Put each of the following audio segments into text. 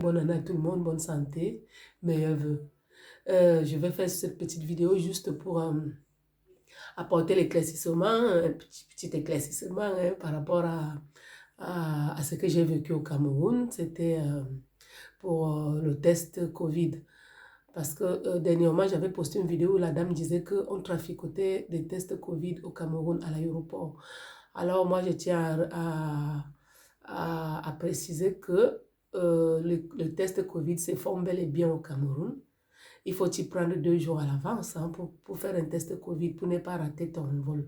Bonne année à tout le monde, bonne santé, meilleurs vœux. Je vais faire cette petite vidéo juste pour apporter l'éclaircissement, un petit éclaircissement par rapport à ce que j'ai vécu au Cameroun. C'était pour le test Covid. Parce que dernièrement, j'avais posté une vidéo où la dame disait qu'on traficotait des tests Covid au Cameroun à l'aéroport. Alors moi, je tiens à préciser que le test Covid se forme bel et bien au Cameroun. Il faut y prendre 2 jours à l'avance pour faire un test Covid, pour ne pas rater ton vol.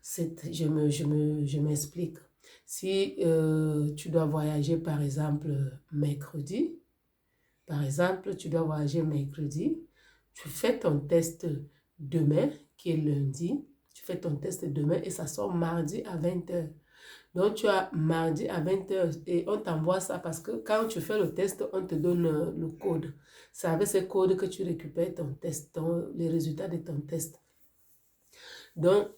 Je m'explique. Si tu dois voyager, par exemple, mercredi, tu fais ton test demain, qui est lundi, tu fais ton test demain et ça sort mardi à 20h. Donc, tu as mardi à 20h et on t'envoie ça parce que quand tu fais le test, on te donne le code. C'est avec ce code que tu récupères ton test, les résultats de ton test. Donc,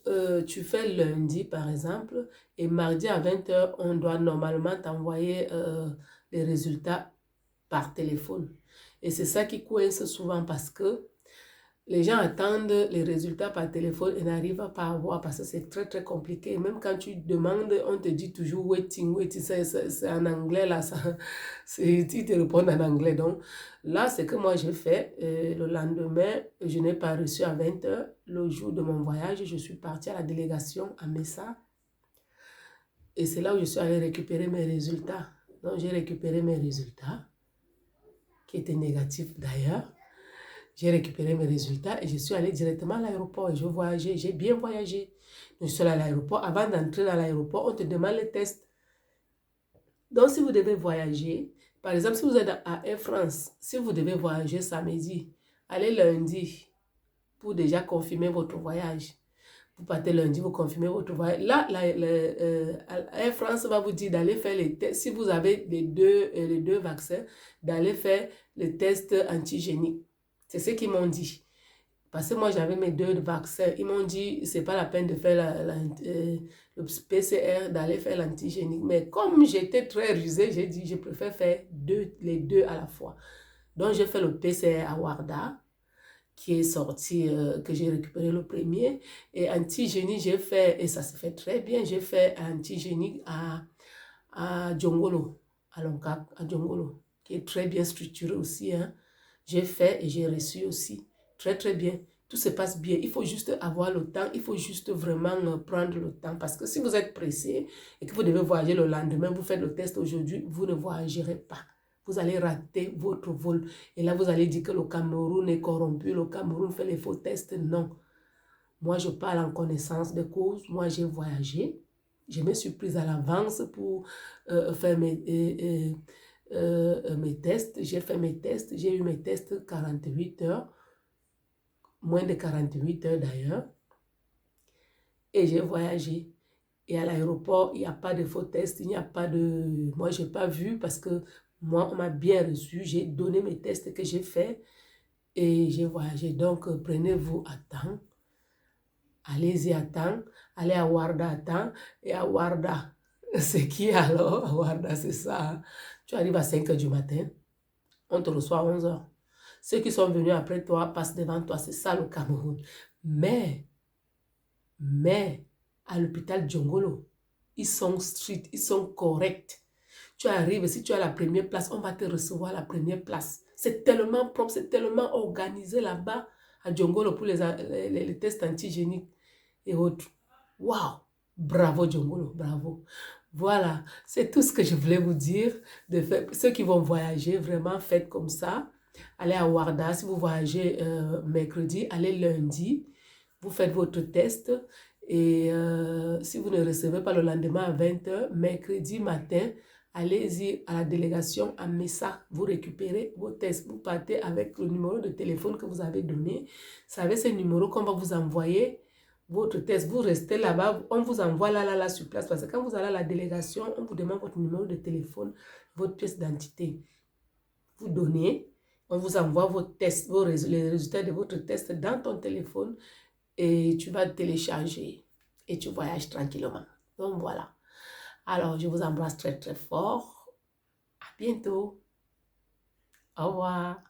tu fais lundi, par exemple, et mardi à 20h, on doit normalement t'envoyer les résultats par téléphone. Et c'est ça qui coince souvent parce que les gens attendent les résultats par téléphone et n'arrivent pas à voir parce que c'est très très compliqué. Même quand tu demandes, on te dit toujours waiting, waiting. C'est en anglais là, ils te répondent en anglais. Donc là, c'est que moi j'ai fait. Le lendemain, je n'ai pas reçu à 20h. Le jour de mon voyage, je suis partie à la délégation à Messa. Et c'est là où je suis allée récupérer mes résultats. Donc j'ai récupéré mes résultats, qui étaient négatifs d'ailleurs. J'ai récupéré mes résultats et je suis allée directement à l'aéroport et je voyageais, j'ai bien voyagé. Je suis allée à l'aéroport. Avant d'entrer dans l'aéroport, on te demande les tests. Donc, si vous devez voyager, par exemple, si vous êtes à Air France, si vous devez voyager samedi, allez lundi pour déjà confirmer votre voyage. Vous partez lundi, vous confirmez votre voyage. Là, Air France va vous dire d'aller faire les tests. Si vous avez les deux vaccins, d'aller faire les tests antigéniques. C'est ce qu'ils m'ont dit. Parce que moi, j'avais mes 2 vaccins. Ils m'ont dit, c'est pas la peine de faire le PCR, d'aller faire l'antigénique. Mais comme j'étais très rusée, j'ai dit, je préfère faire les deux à la fois. Donc, j'ai fait le PCR à Ouarda, qui est sorti, que j'ai récupéré le premier. Et antigénique, j'ai fait, et ça se fait très bien, j'ai fait antigénique à Djongolo, à Lonkap, à Djongolo, qui est très bien structuré aussi, hein. J'ai fait et j'ai reçu aussi. Très, très bien. Tout se passe bien. Il faut juste avoir le temps. Il faut juste vraiment prendre le temps. Parce que si vous êtes pressé et que vous devez voyager le lendemain, vous faites le test aujourd'hui, vous ne voyagerez pas. Vous allez rater votre vol. Et là, vous allez dire que le Cameroun est corrompu. Le Cameroun fait les faux tests. Non. Moi, je parle en connaissance de cause. Moi, j'ai voyagé. Je me suis prise à l'avance pour faire mes tests. J'ai fait mes tests. J'ai eu mes tests 48 heures. Moins de 48 heures d'ailleurs. Et j'ai voyagé. Et à l'aéroport, il n'y a pas de faux tests. Il n'y a pas de... Moi, je n'ai pas vu parce que moi, on m'a bien reçu. J'ai donné mes tests que j'ai fait. Et j'ai voyagé. Donc, prenez-vous à temps. Allez-y à temps. Allez à Ouarda à temps. Et à Ouarda, c'est qui alors? À Ouarda, c'est ça. Hein? Tu arrives à 5 h du matin. On te reçoit à 11 h. Ceux qui sont venus après toi passent devant toi. C'est ça le Cameroun. Mais, à l'hôpital Djongolo, ils sont stricts, ils sont corrects. Tu arrives, si tu as la première place, on va te recevoir à la première place. C'est tellement propre, c'est tellement organisé là-bas à Djongolo pour les tests antigéniques et autres. Waouh! Bravo Djongolo, bravo. Voilà, c'est tout ce que je voulais vous dire. De faire. Ceux qui vont voyager, vraiment faites comme ça. Allez à Ouarda, si vous voyagez mercredi, allez lundi. Vous faites votre test et si vous ne recevez pas le lendemain à 20h, mercredi matin, allez-y à la délégation à Messa. Vous récupérez vos tests. Vous partez avec le numéro de téléphone que vous avez donné. C'est avec ce numéro qu'on va vous envoyer votre test. Vous restez là-bas, on vous envoie là sur place. Parce que quand vous allez à la délégation, on vous demande votre numéro de téléphone, votre pièce d'identité. Vous donnez, on vous envoie vos tests, les résultats de votre test dans ton téléphone. Et tu vas télécharger et tu voyages tranquillement. Donc voilà. Alors, je vous embrasse très très fort. À bientôt. Au revoir.